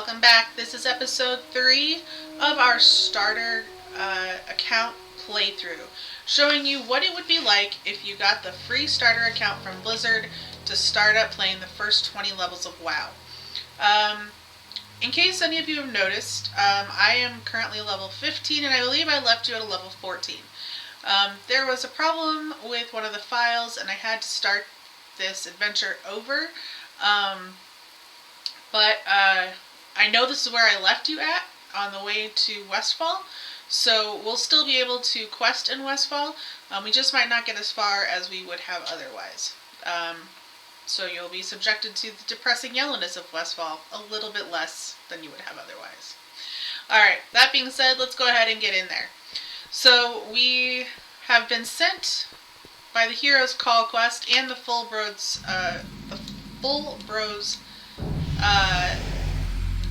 welcome back. This is episode 3 of our starter account playthrough, showing you what it would be like if you got the free starter account from Blizzard to start up playing the first 20 levels of WoW. In case any of you have noticed, I am currently level 15 and I believe I left you at a level 14. There was a problem with one of the files and I had to start this adventure over. But I know this is where I left you at on the way to Westfall, so we'll still be able to quest in Westfall. We just might not get as far as we would have otherwise. So you'll be subjected to the depressing yellowness of Westfall a little bit less than you would have otherwise. Alright, that being said, let's go ahead and get in there. So we have been sent by the Hero's Call quest and the Full Bros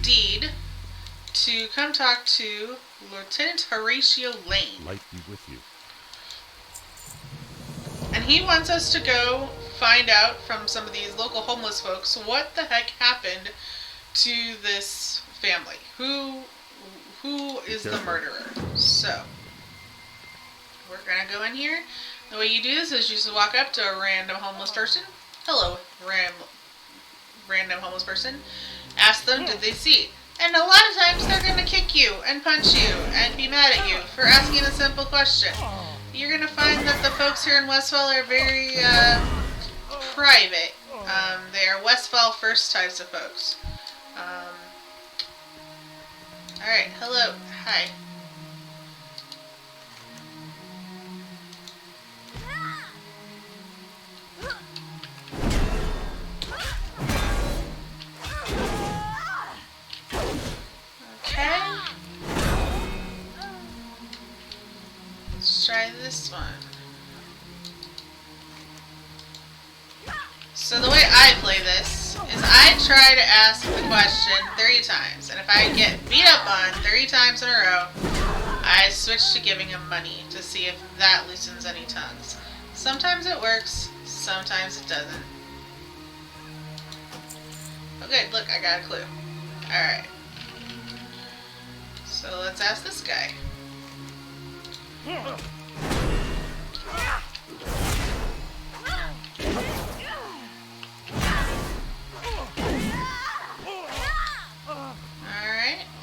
deed to come talk to Lieutenant Horatio Lane. Light be with you. And he wants us to go find out from some of these local homeless folks what the heck happened to this family. Who is the murderer? So, we're gonna go in here. The way you do this is you just walk up to a random homeless person. Hello, random homeless person. Ask them, did they see? And a lot of times they're going to kick you and punch you and be mad at you for asking a simple question. You're going to find that the folks here in Westfall are very private. They are Westfall first types of folks. Alright, hello. Hi. Try this one. So the way I play this is I try to ask the question 3 times, and if I get beat up on 3 times in a row, I switch to giving him money to see if that loosens any tongues. Sometimes it works, sometimes it doesn't. Okay, look, I got a clue. Alright. So let's ask this guy. Alright,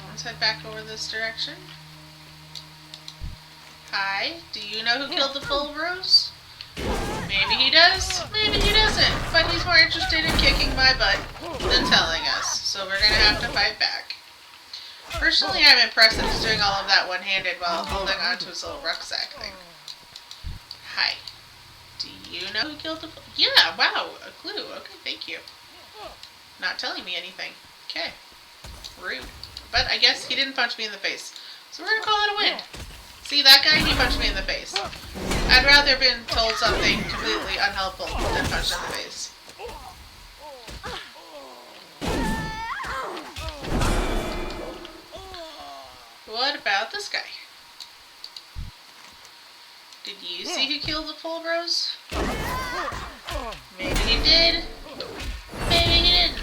let's head back over this direction. Hi, do you know who killed the Full Bros? Maybe he does, maybe he doesn't, but he's more interested in kicking my butt than telling us, so we're gonna have to fight back. Personally, I'm impressed that he's doing all of that one-handed while holding onto his little rucksack thing. Hi. Do you know who killed the... Yeah, wow, a clue. Okay, thank you. Not telling me anything. Okay. Rude. But I guess he didn't punch me in the face. So we're gonna call it a win. See, that guy, he punched me in the face. I'd rather have been told something completely unhelpful than punched in the face. What about this guy? Did you see who killed the Full Bros? Maybe he did. Maybe he didn't.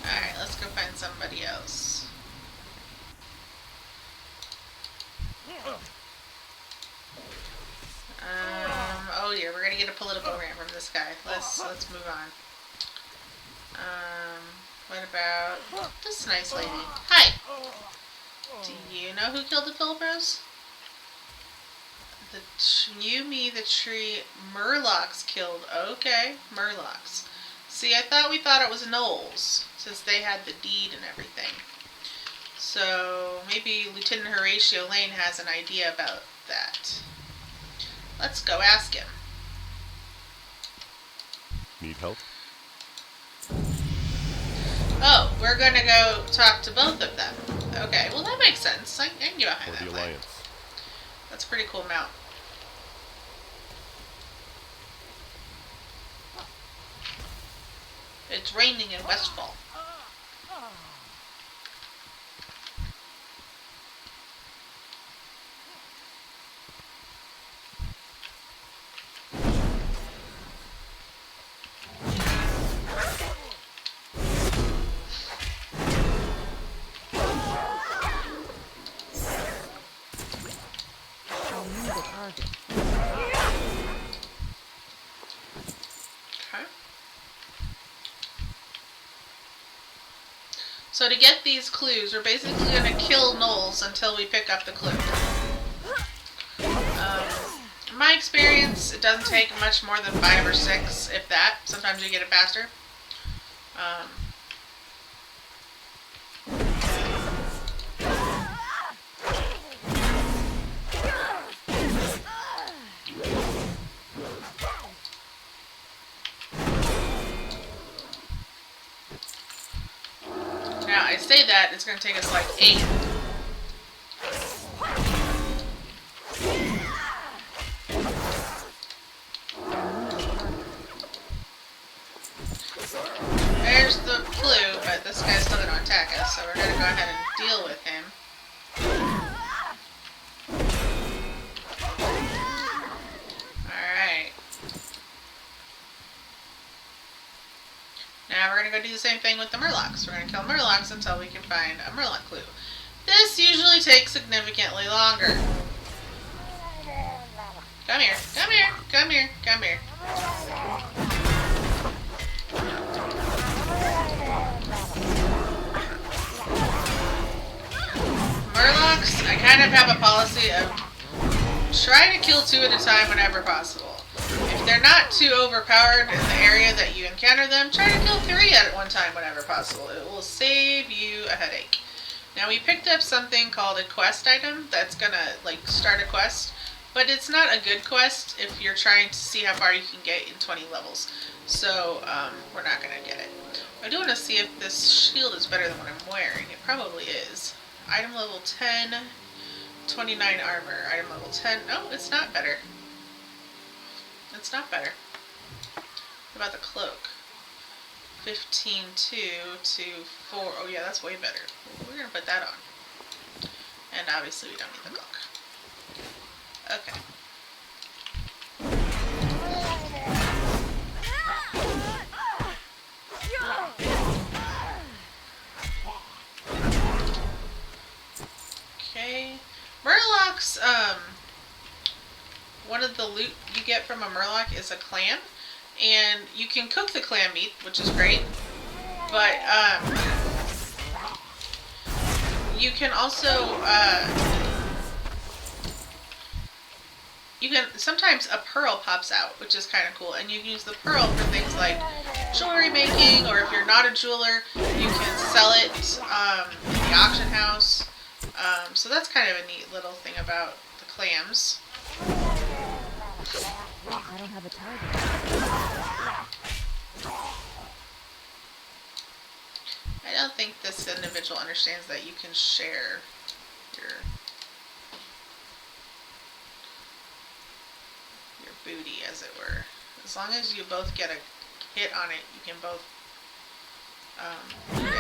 Alright, let's go find somebody else. Oh dear, we're gonna get a political rant from this guy. Let's move on. What about this nice lady? Hi! Do you know who killed the Full Bros? The tree Murlocs killed. Okay, Murlocs. See, I thought it was gnolls, since they had the deed and everything. So, maybe Lieutenant Horatio Lane has an idea about that. Let's go ask him. Need help? Oh, we're gonna go talk to both of them. Okay, well that makes sense. I can get behind For that the plan. Alliance. That's a pretty cool mount. It's raining in Westfall. So to get these clues, we're basically going to kill gnolls until we pick up the clue. In my experience, it doesn't take much more than 5 or 6, if that. Sometimes you get it faster. Now, I say that, it's going to take us like 8. There's the clue, but this guy's still going to attack us, so we're going to go ahead and deal with him. Alright. Now we're going to go do the same thing with the murlocs. We're going to kill murlocs until we can find a murloc clue. This usually takes significantly longer. Come here, come here, come here, come here. Murlocs, I kind of have a policy of trying to kill 2 at a time whenever possible. If they're not too overpowered in the area that you encounter them, try to kill 3 at one time whenever possible. It will save you a headache. Now we picked up something called a quest item that's gonna like start a quest, but it's not a good quest if you're trying to see how far you can get in 20 levels. So we're not gonna get it. I do want to see if this shield is better than what I'm wearing. It probably is. Item level 10, 29 armor. Item level 10. Oh, it's not better. It's not better. What about the cloak? 15.2 to 4. Oh yeah, that's way better. We're gonna put that on. And obviously we don't need the cloak. Okay. Okay. Murlocs, one of the loot you get from a murloc is a clam. And you can cook the clam meat, which is great. But, you can also, sometimes a pearl pops out, which is kind of cool. And you can use the pearl for things like jewelry making, or if you're not a jeweler, you can sell it in the auction house. So that's kind of a neat little thing about the clams. I don't have a target. I don't think this individual understands that you can share your booty, as it were. As long as you both get a hit on it, you can both loot it.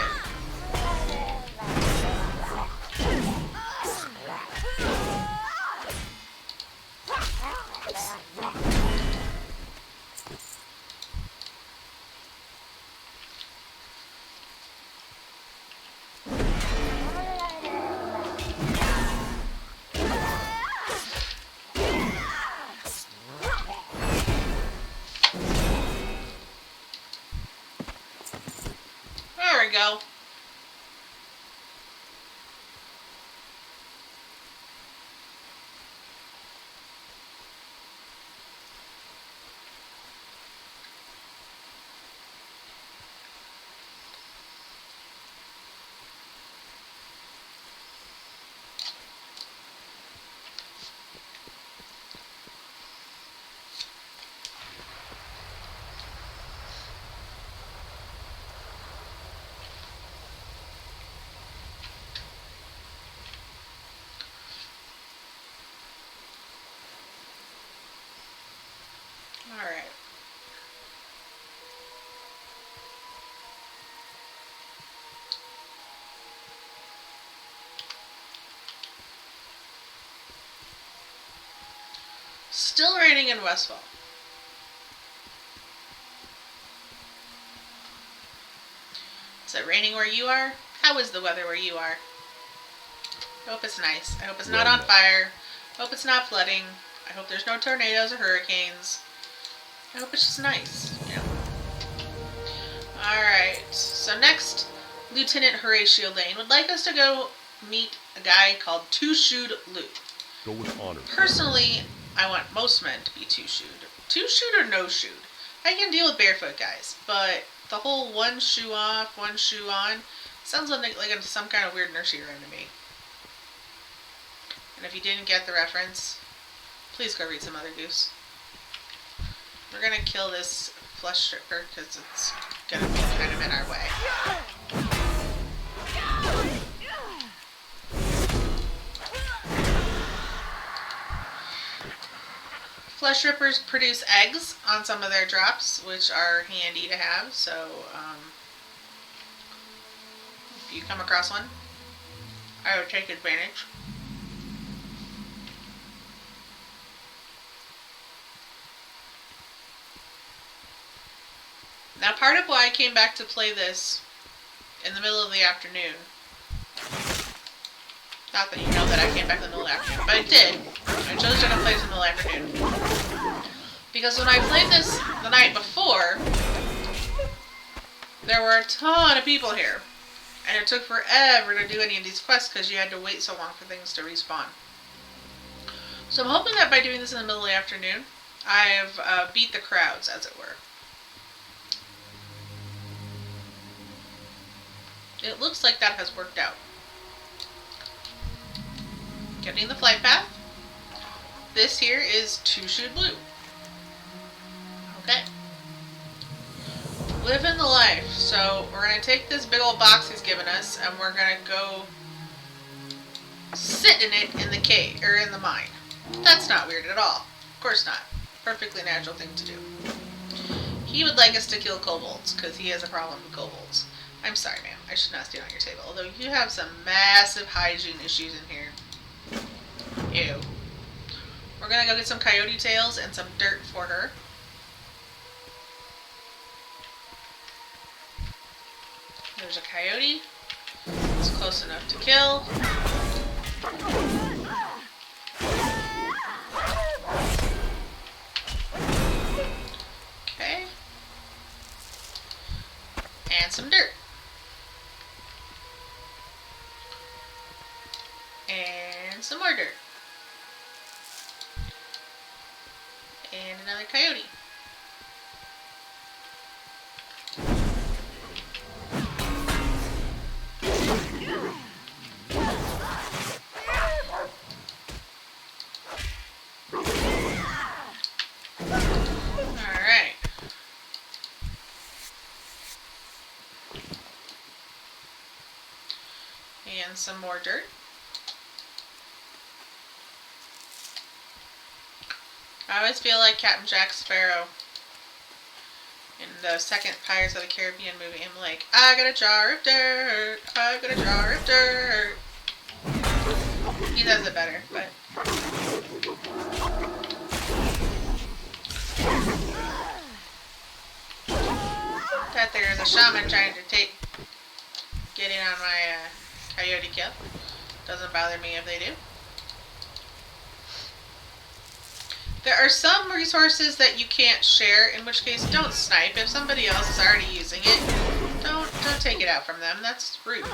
There we go. Alright. Still raining in Westfall. Is it raining where you are? How is the weather where you are? I hope it's nice. I hope it's not on fire. I hope it's not flooding. I hope there's no tornadoes or hurricanes. I hope it's just nice, you know. Alright, so next Lieutenant Horatio Lane would like us to go meet a guy called Two-Shoed Lou. Go with honor. Personally, I want most men to be two-shoed. Two-shoed or no-shoed. I can deal with barefoot guys, but the whole one shoe off, one shoe on sounds like some kind of weird nursery rhyme to me. And if you didn't get the reference, please go read some Other Goose. We're gonna kill this flesh stripper because it's gonna be kind of in our way. Flesh strippers produce eggs on some of their drops, which are handy to have, so if you come across one, I would take advantage. Now, part of why I came back to play this in the middle of the afternoon, not that you know that I came back in the middle of the afternoon, but I did. I chose to play this in the middle of the afternoon. Because when I played this the night before, there were a ton of people here. And it took forever to do any of these quests because you had to wait so long for things to respawn. So I'm hoping that by doing this in the middle of the afternoon, I've beat the crowds, as it were. It looks like that has worked out. Getting the flight path. This here is Two-Shoed Lou. Okay. Living the life. So we're going to take this big old box he's given us and we're going to go sit in it in the cave, or in the mine. That's not weird at all. Of course not. Perfectly natural thing to do. He would like us to kill kobolds because he has a problem with kobolds. I'm sorry, ma'am. I should not stand on your table. Although you have some massive hygiene issues in here. Ew. We're gonna go get some coyote tails and some dirt for her. There's a coyote. It's close enough to kill. Okay. And some dirt. And some more dirt. And another coyote. Alright. And some more dirt. I always feel like Captain Jack Sparrow in the second Pirates of the Caribbean movie. I'm like, I got a jar of dirt, I got a jar of dirt. He does it better, but... That there is a shaman trying to get in on my coyote kill. Doesn't bother me if they do. There are some resources that you can't share, in which case don't snipe. If somebody else is already using it, don't take it out from them. That's rude.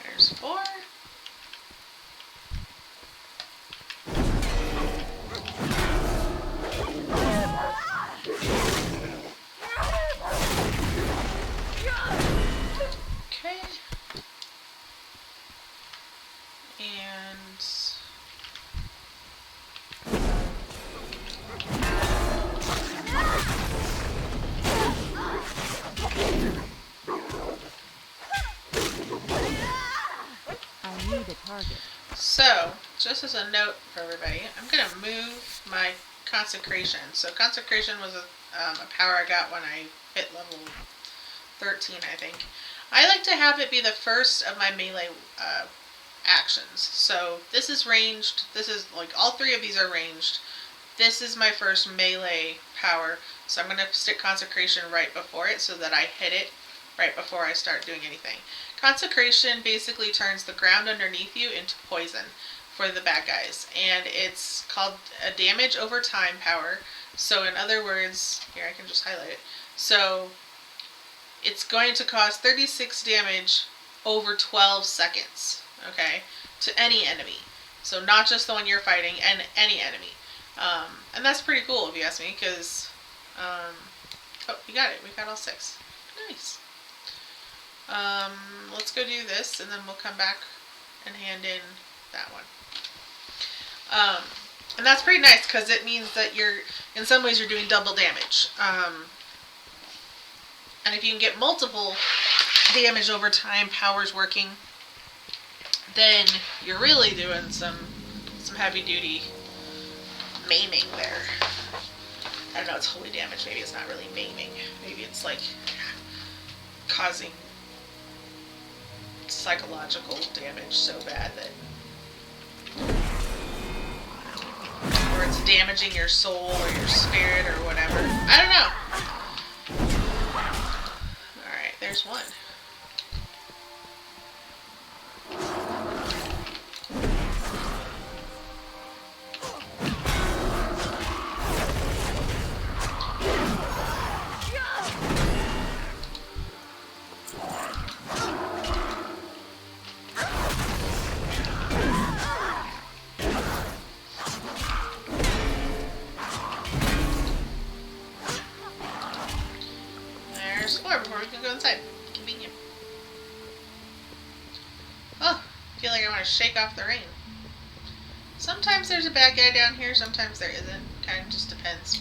There's 4. So, just as a note for everybody, I'm going to move my consecration. So consecration was a power I got when I hit level 13, I think. I like to have it be the first of my melee actions. So this is ranged. This is like all 3 of these are ranged. This is my first melee power. So I'm going to stick consecration right before it so that I hit it right before I start doing anything. Consecration basically turns the ground underneath you into poison. for the bad guys, and it's called a damage over time power. So in other words, here I can just highlight it. So it's going to cause 36 damage over 12 seconds, okay, to any enemy. So not just the one you're fighting, and any enemy. And that's pretty cool if you ask me, because, oh, you got it. We got all 6. Nice. Let's go do this, and then we'll come back and hand in that one. And that's pretty nice, because it means that you're, in some ways, you're doing double damage. And if you can get multiple damage over time powers working, then you're really doing some heavy duty maiming there. I don't know, it's holy damage. Maybe it's not really maiming. Maybe it's like causing psychological damage so bad that, or it's damaging your soul or your spirit or whatever. I don't know. Alright, there's one. There's 4 before we can go inside. Convenient. Oh, I feel like I want to shake off the rain. Sometimes there's a bad guy down here, sometimes there isn't. Kind of just depends.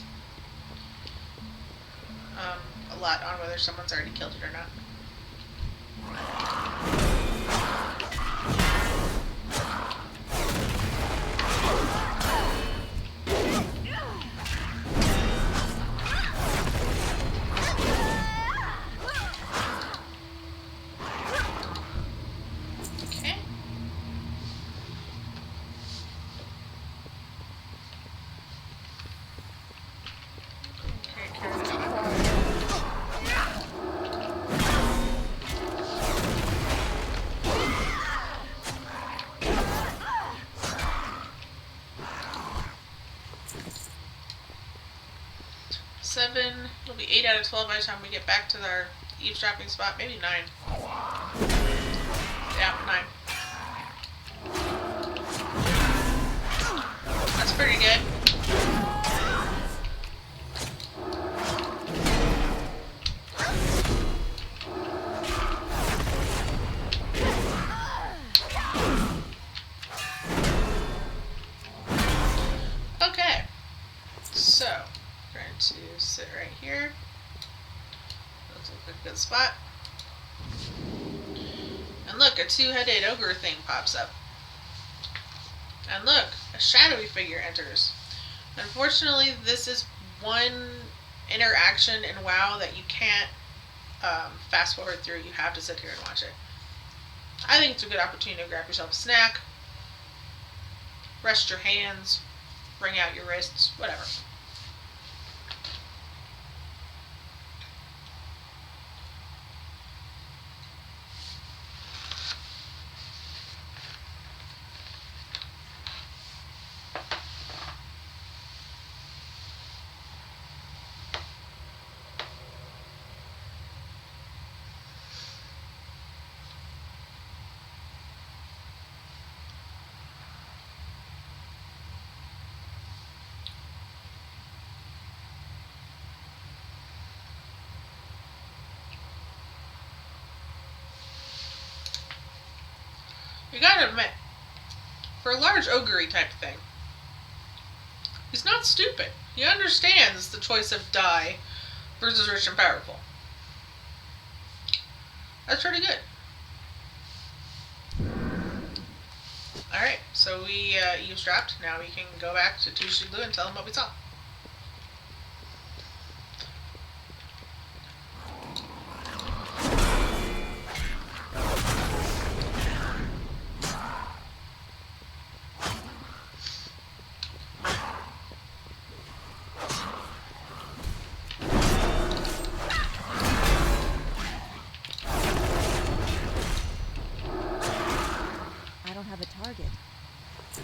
A lot on whether someone's already killed it or not. Okay. Seven. It'll be 8 out of 12 by the time we get back to our eavesdropping spot. Maybe 9. Yeah, 9. That's pretty good. Okay. So, we're going to sit right here. Looks like a good spot. And look, a 2-headed ogre thing pops up. And look, a shadowy figure enters. Unfortunately, this is one interaction in WoW that you can't fast forward through. You have to sit here and watch it. I think it's a good opportunity to grab yourself a snack, rest your hands, wring out your wrists, whatever. You gotta admit, for a large ogre type of thing, he's not stupid. He understands the choice of die versus rich and powerful. That's pretty good. Alright, so we eavesdropped. Now we can go back to Tushiglu and tell him what we saw. I don't have a target. I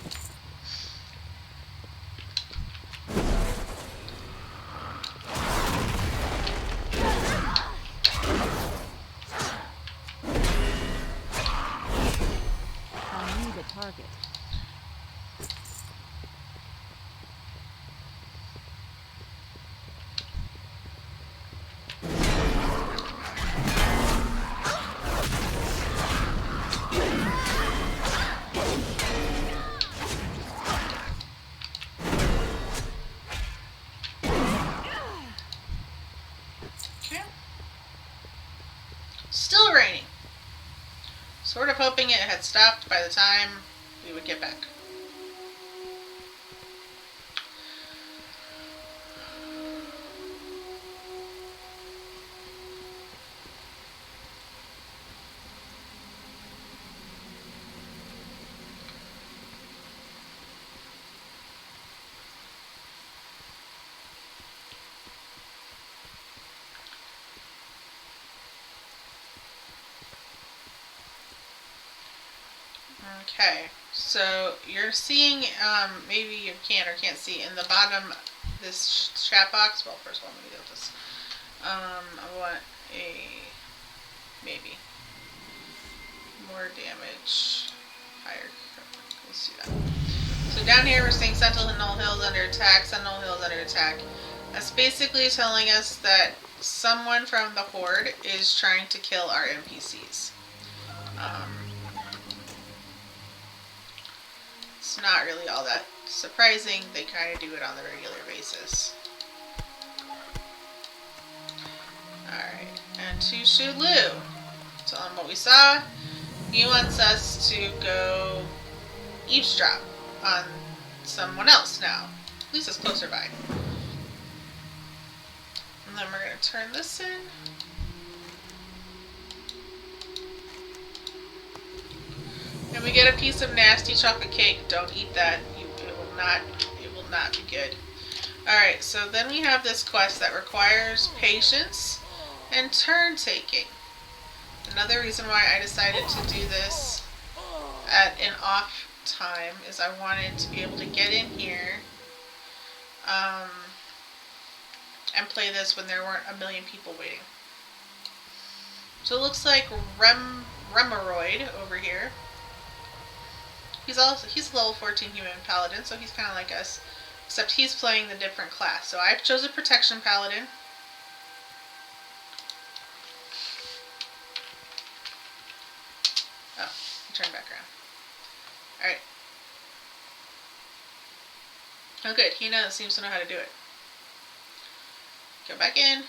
need a target. Okay. Still raining. Sort of hoping it had stopped by the time we would get back. Okay, so you're seeing, maybe you can or can't see, in the bottom, this chat box. Well, first of all, let me get this. I want maybe, more damage, higher, let's do that. So down here we're seeing Sentinel Hills under attack, Sentinel Hills under attack. That's basically telling us that someone from the Horde is trying to kill our NPCs. It's not really all that surprising. They kind of do it on a regular basis. Alright, and to Shulu. Tell him what we saw. He wants us to go eavesdrop on someone else now. At least it's closer by. And then we're going to turn this in. And we get a piece of nasty chocolate cake. Don't eat that. It will not be good. Alright, so then we have this quest that requires patience and turn taking. Another reason why I decided to do this at an off time is I wanted to be able to get in here and play this when there weren't a million people waiting. So it looks like Remeroid over here. He's a level 14 human paladin, so he's kind of like us, except he's playing the different class. So I've chosen protection paladin. Oh, turn back around. Alright. Oh good, he seems to know how to do it. Go back in.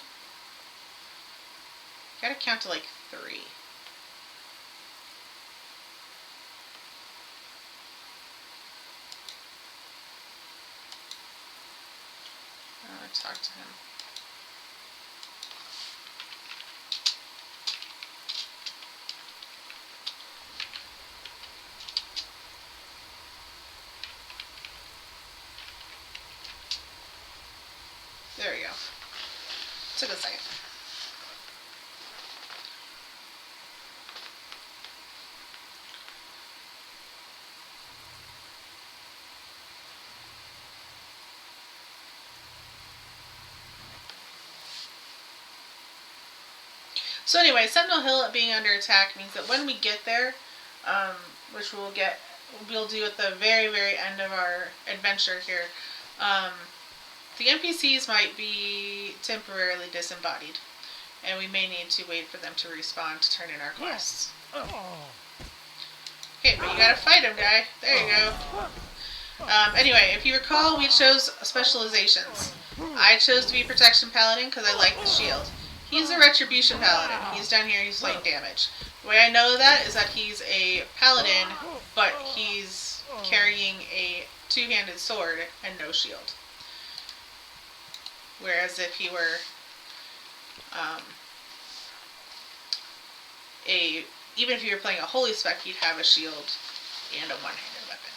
Gotta count to like 3. I want to talk to him. There we go. Took a second. So anyway, Sentinel Hill being under attack means that when we get there, which we'll do at the very, very end of our adventure here, the NPCs might be temporarily disembodied, and we may need to wait for them to respawn to turn in our quests. Okay, but you gotta fight him, guy. There you go. Anyway, if you recall, we chose specializations. I chose to be Protection Paladin because I like the shield. He's a Retribution Paladin. He's down here, he's playing damage. The way I know that is that he's a Paladin, but he's carrying a two-handed sword and no shield. Whereas if he were even if you were playing a Holy Spec, he'd have a shield and a one-handed weapon.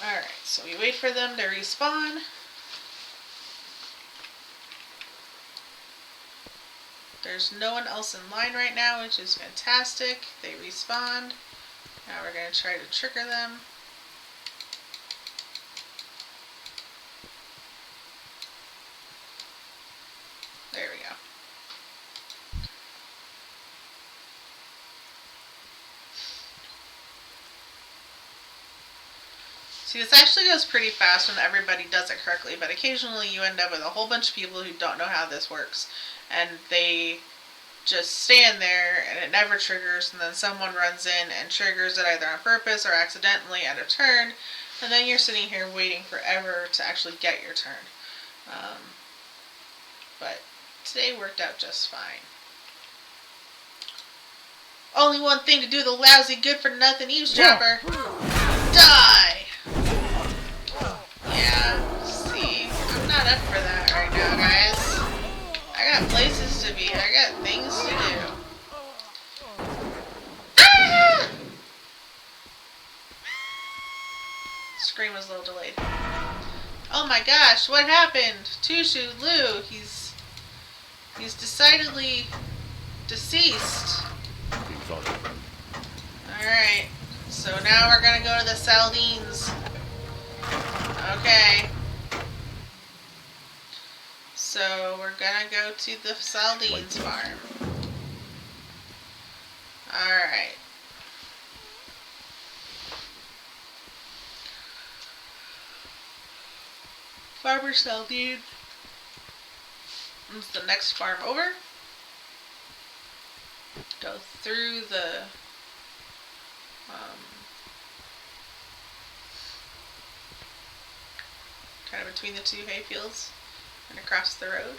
Alright, so we wait for them to respawn. There's no one else in line right now, which is fantastic. They respawned. Now we're going to try to trigger them. There we go. See, this actually goes pretty fast when everybody does it correctly, but occasionally you end up with a whole bunch of people who don't know how this works. And they just stand there and it never triggers, and then someone runs in and triggers it either on purpose or accidentally at a turn, and then you're sitting here waiting forever to actually get your turn. But today worked out just fine. Only one thing to do, the lousy good-for-nothing eavesdropper. Die! Yeah, see, I'm not up for that right now, guys. I got places to be. I got things to do. Ah! Scream was a little delayed. Oh my gosh, what happened? Tushu Lu, he's decidedly deceased. Alright, so now we're gonna go to the Saldines. Okay. So we're gonna go to the Saldines farm. Alright. Farmer Saldine. This is the next farm over. Go through the kind of between the two hayfields and across the road.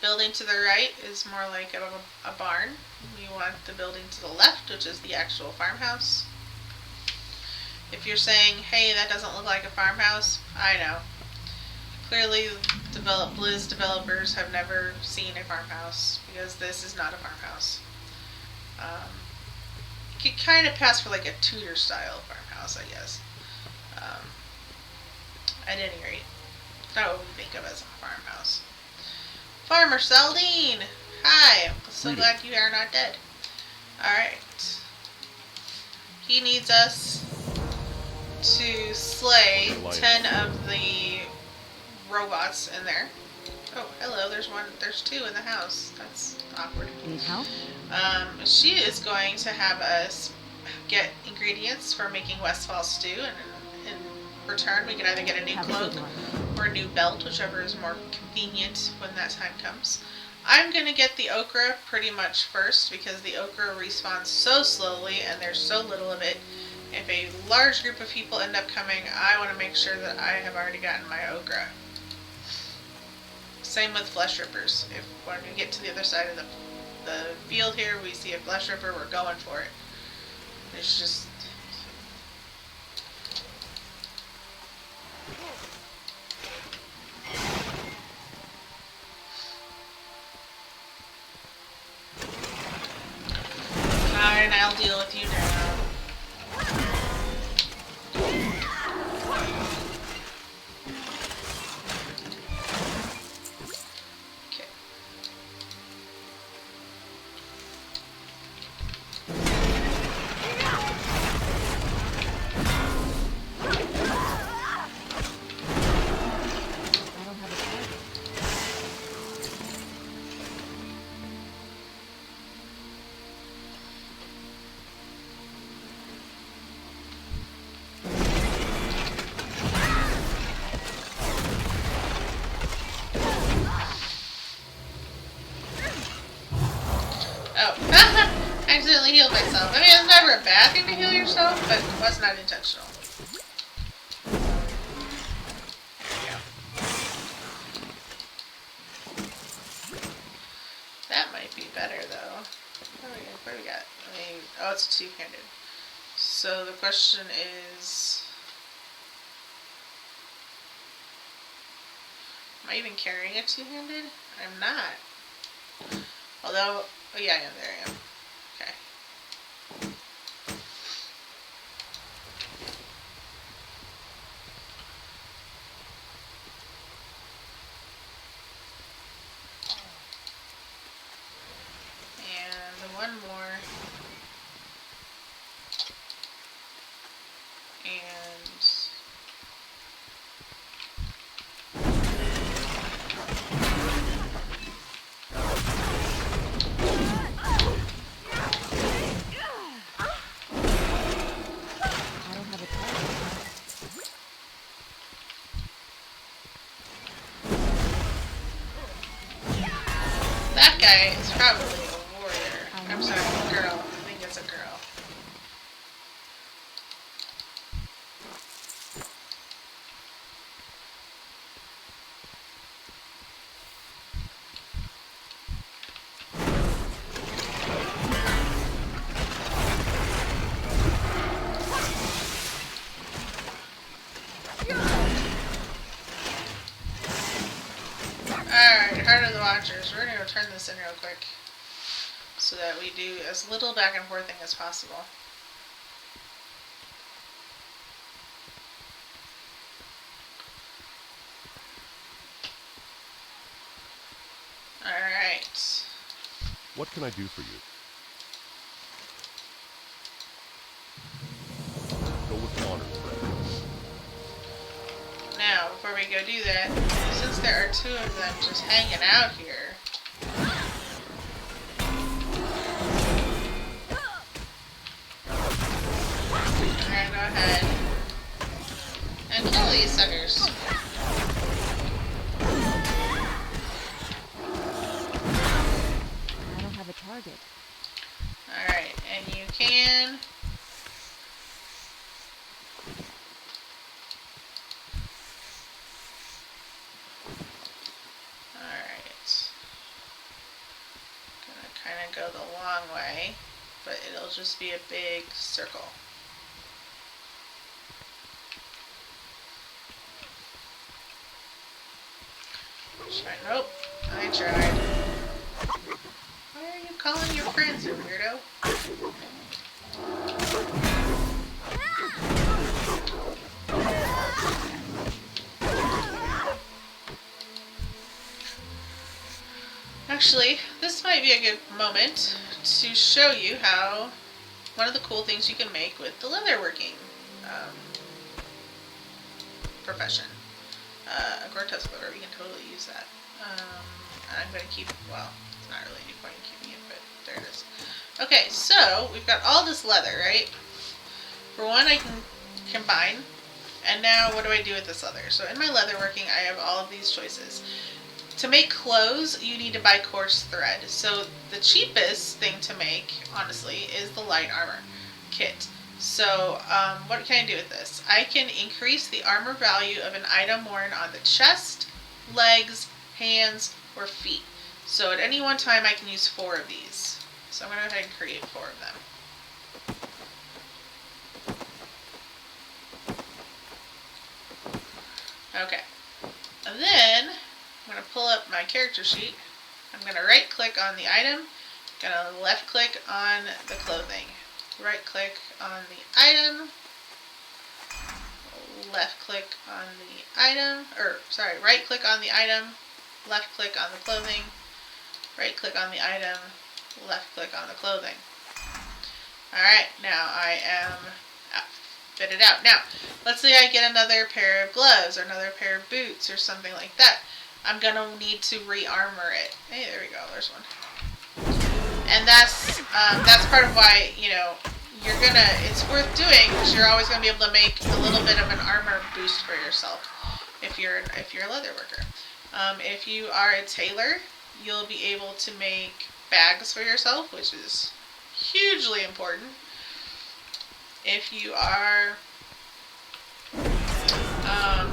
Building to the right is more like a barn. You want the building to the left, which is the actual farmhouse. If you're saying, hey, that doesn't look like a farmhouse, I know. Clearly, Blizz developers have never seen a farmhouse, because this is not a farmhouse. It could kind of pass for like a Tudor style farmhouse, I guess. At any rate, not what we think of as a farmhouse. Farmer Saldine! Hi! I'm so glad you are not dead. Alright. He needs us to slay 10 of the robots in there. Oh, hello, there's 2 in the house. That's awkward. Need help? She is going to have us get ingredients for making Westfall stew, and in return we can either get a new cloak or a new belt, whichever is more convenient when that time comes. I'm going to get the okra pretty much first, because the okra respawns so slowly and there's so little of it. If a large group of people end up coming, I want to make sure that I have already gotten my okra. Same with flesh rippers. If when we get to the other side of the field here, we see a flesh ripper, we're going for it. It's just... Fine, I'll deal with you now. I accidentally healed myself. I mean, it's never a bad thing to heal yourself, but it was not intentional. That might be better, though. What do we got? Oh, it's two-handed. So the question is... Am I even carrying a two-handed? I'm not. Although... Oh yeah, I am. There I am. Okay. one more. And I don't have a target. that guy is probably a warrior. I'm sorry, a girl. I think it's a girl. Alright, Heart of the Watchers. We're going to turn this in real quick so that we do as little back and forthing as possible. Alright. What can I do for you? Go with honor, friend. Now, before we go do that, since there are two of them just hanging out here, we're gonna go ahead and kill these suckers. I don't have a target. Alright, and you can... Alright. Gonna kind of go the long way, but it'll just be a big circle. Nope, I tried. Why are you calling your friends, you weirdo? Actually, this might be a good moment to show you how one of the cool things you can make with the leatherworking profession. A Cortez quiver, we can totally use that. I'm going to keep, well, it's not really any point in keeping it, but there it is. Okay, so we've got all this leather, right? For one, I can combine, and now what do I do with this leather? So in my leatherworking, I have all of these choices. To make clothes, you need to buy coarse thread. So the cheapest thing to make, honestly, is the light armor kit. So what can I do with this? I can increase the armor value of an item worn on the chest, legs, hands, or feet. So at any one time I can use 4 of these. So I'm going to go ahead and create 4 of them. Okay. And then I'm going to pull up my character sheet. I'm going to right click on the item. I'm going to left click on the clothing. Right click on the item, left click on the item, right click on the item, left click on the clothing, right click on the item, left click on the clothing. Alright, now I am fitted out. Now, let's say I get another pair of gloves or another pair of boots or something like that. I'm going to need to re-armor it. Hey, there we go, there's one. And that's part of why, you know, it's worth doing, because you're always going to be able to make a little bit of an armor boost for yourself if you're a leather worker. If you are a tailor, you'll be able to make bags for yourself, which is hugely important. If you are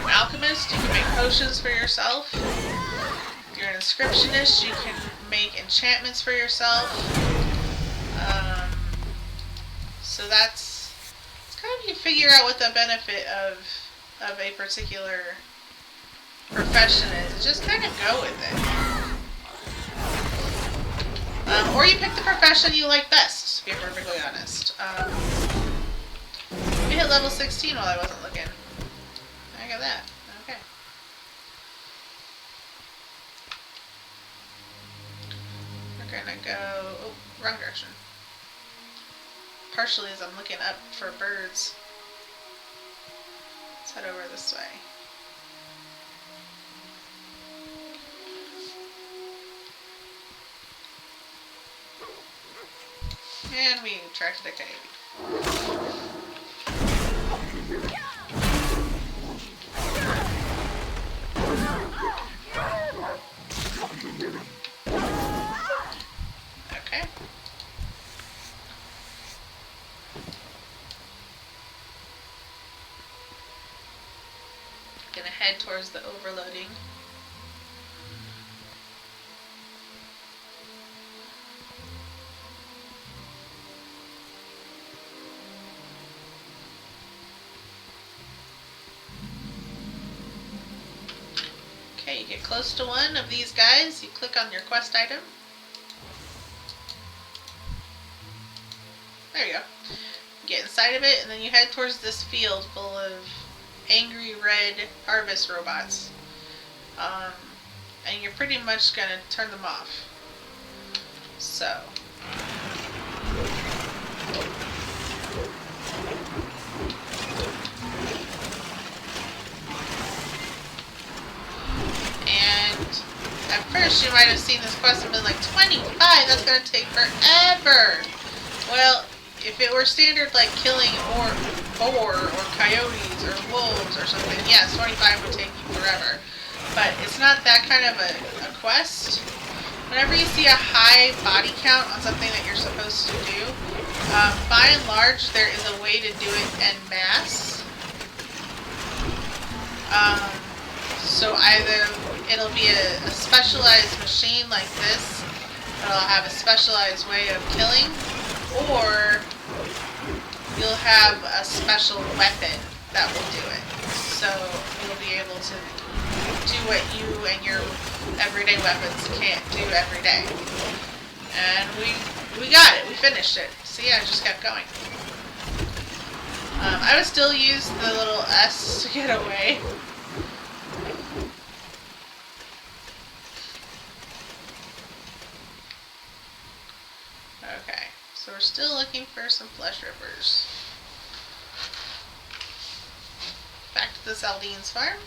alchemist, you can make potions for yourself. If you're an inscriptionist, you can make enchantments for yourself. So it's kind of, you figure out what the benefit of a particular profession is. Just kind of go with it. Or you pick the profession you like best, to be perfectly honest. We hit level 16 while I wasn't looking. I got that. Okay. We're gonna go... Oh, wrong direction. Partially as I'm looking up for birds. Let's head over this way. And we attracted a coyote. Okay. Gonna head towards the overloading. Okay, you get close to one of these guys, you click on your quest item. There you go. Get inside of it, and then you head towards this field full of angry red harvest robots. And you're pretty much going to turn them off. So. And at first you might have seen this quest and been like, 25, that's going to take forever. Well, if it were standard like killing or boar or coyotes or wolves or something, yes, 25 would take you forever. But it's not that kind of a quest. Whenever you see a high body count on something that you're supposed to do, by and large there is a way to do it en masse. So either it'll be a specialized machine like this that'll have a specialized way of killing, or you'll have a special weapon that will do it. So you'll be able to do what you and your everyday weapons can't do every day. And we got it. We finished it. See, I just kept going. I would still use the little S to get away. Okay, so we're still looking for some flesh rippers. Back to this Aldine's farm.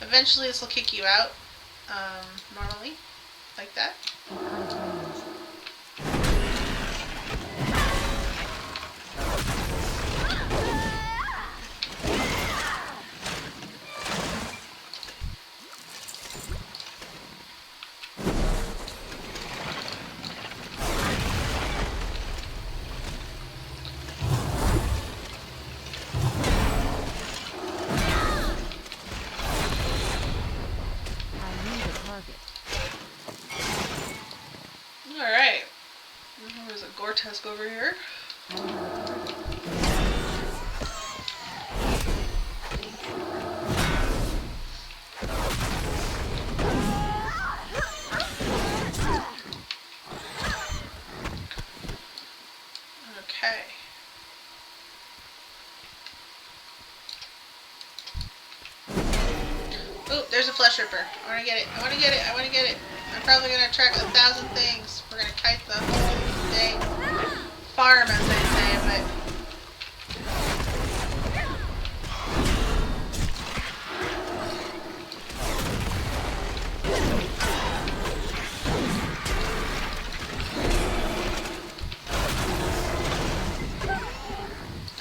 Eventually this will kick you out, normally, like that. Alright. There's a Gore-Tusk over here. Okay. Oh, there's a flesh ripper. I want to get it. I want to get it. I want to get it. I'm probably going to attract 1,000 things. We're going to kite the whole dang farm, as they say, but...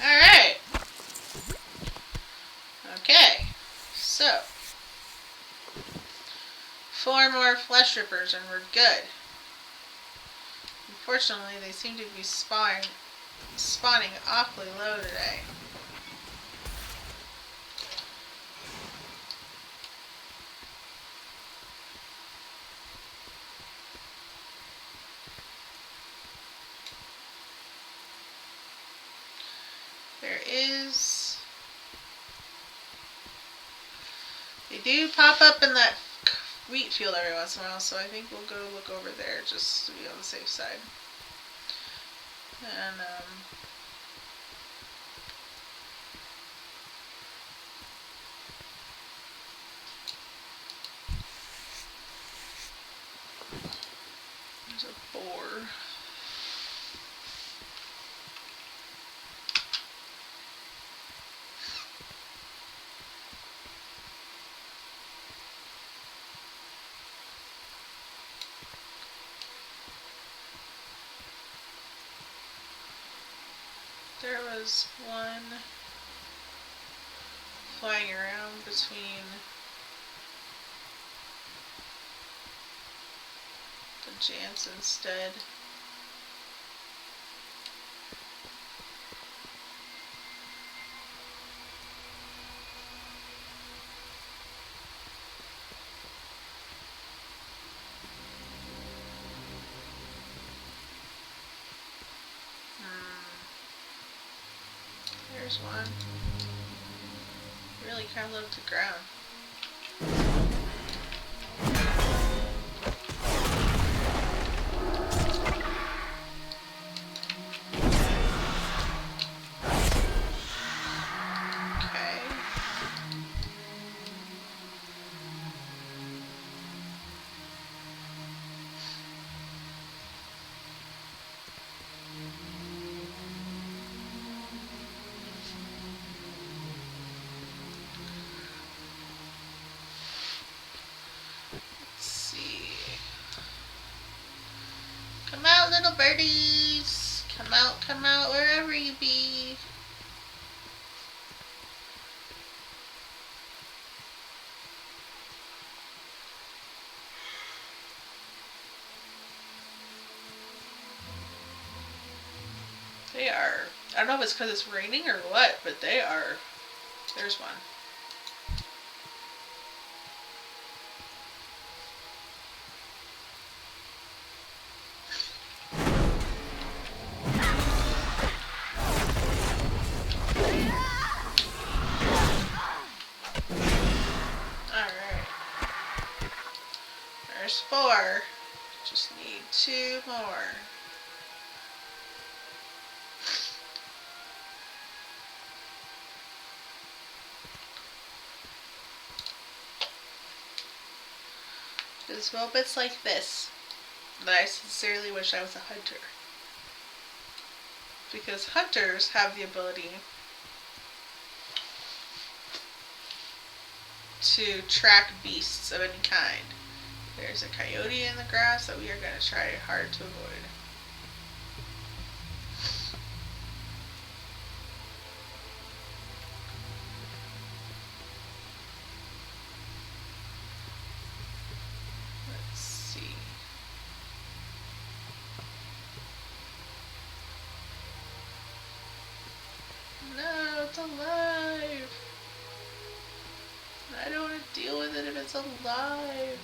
Alright. Okay. So. 4 more flesh rippers and we're good. Unfortunately, they seem to be spawning awfully low today. There is... They do pop up in that wheat field every once in a while, so I think we'll go look over there just to be on the safe side. And, There's a boar. There was one flying around between the Jants instead. There's one. Really kind of low to the ground. Okay. Come out, little birdies! Come out, wherever you be. They are, I don't know if it's because it's raining or what, but they are, there's one. There's 4. Just need 2 more. There's moments like this that I sincerely wish I was a hunter. Because hunters have the ability to track beasts of any kind. There's a coyote in the grass that we are going to try hard to avoid. Let's see. No, it's alive. I don't want to deal with it if it's alive.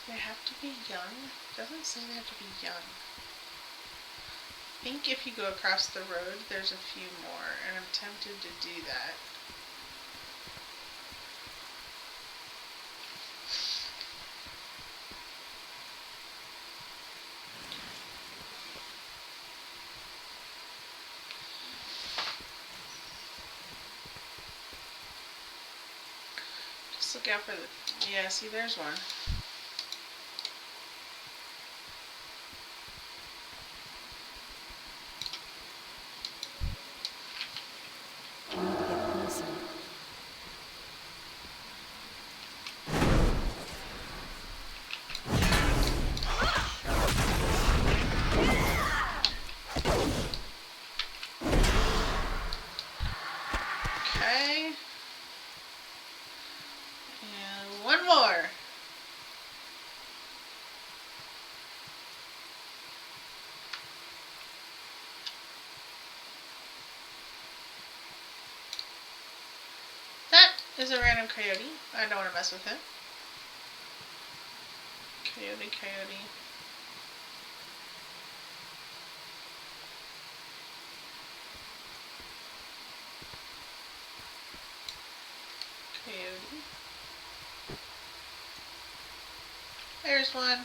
They have to be young? Doesn't say they have to be young. I think if you go across the road, there's a few more, and I'm tempted to do that. Just look out for the... Yeah, see, there's one. I need to get closer. is a random coyote. I don't want to mess with him. Coyote, coyote. Coyote. There's one.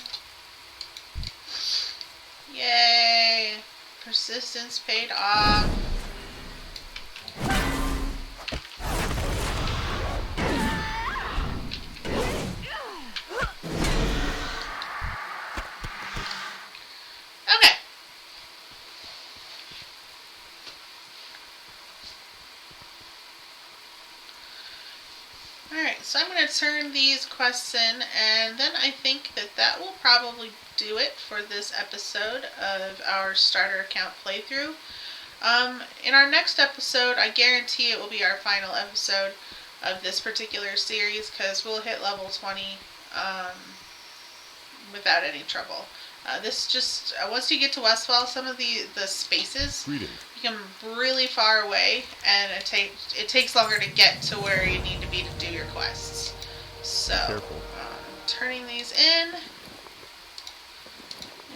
Yay! Persistence paid off. Okay. Alright, so I'm going to turn these quests in, and then I think that will probably do it for this episode of our starter account playthrough. In our next episode, I guarantee it will be our final episode of this particular series, because we'll hit level 20 without any trouble. This just, once you get to Westfall, some of the spaces Greetings. become really far away, and it takes longer to get to where you need to be to do your quests. So, Careful. Turning these in,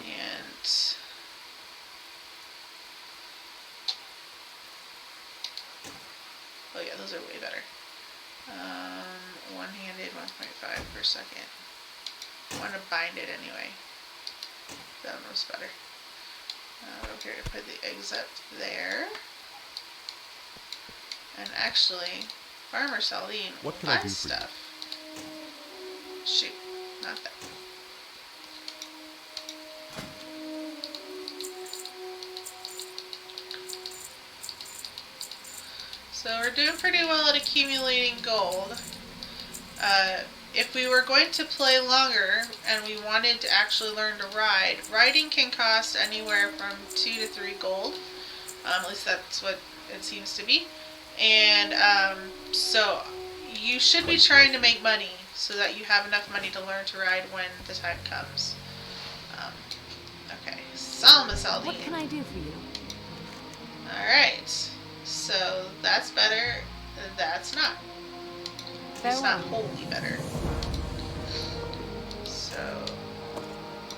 and oh yeah, those are way better. One-handed, 1.5 per second. I want to bind it anyway. That one was better. Okay, put the eggs up there. And actually, Farmer Saline will What can I buy do for you? stuff. Shoot, not that. So we're doing pretty well at accumulating gold. If we were going to play longer and we wanted to actually learn to ride, riding can cost anywhere from 2 to 3 gold. At least that's what it seems to be. And so you should be trying to make money so that you have enough money to learn to ride when the time comes. Okay, Salmasaldine. What can I do for you? Alright, so that's better, that's not. It's not wholly better. So,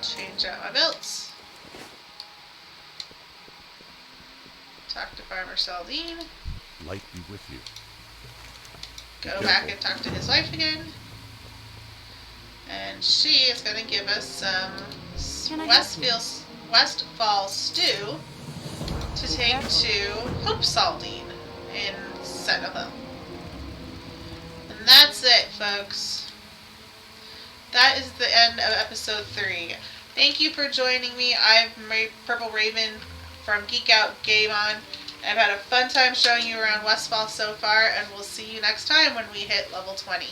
change out my belts. Talk to Farmer Saldine. Light be with you. Go back and talk to his wife again. And she is going to give us some Westfall stew to take to Hope Saldine in Sentinel. And that's it, folks. That is the end of episode 3. Thank you for joining me. I'm Purple Raven from Geek Out Game On. I've had a fun time showing you around Westfall so far, and we'll see you next time when we hit level 20.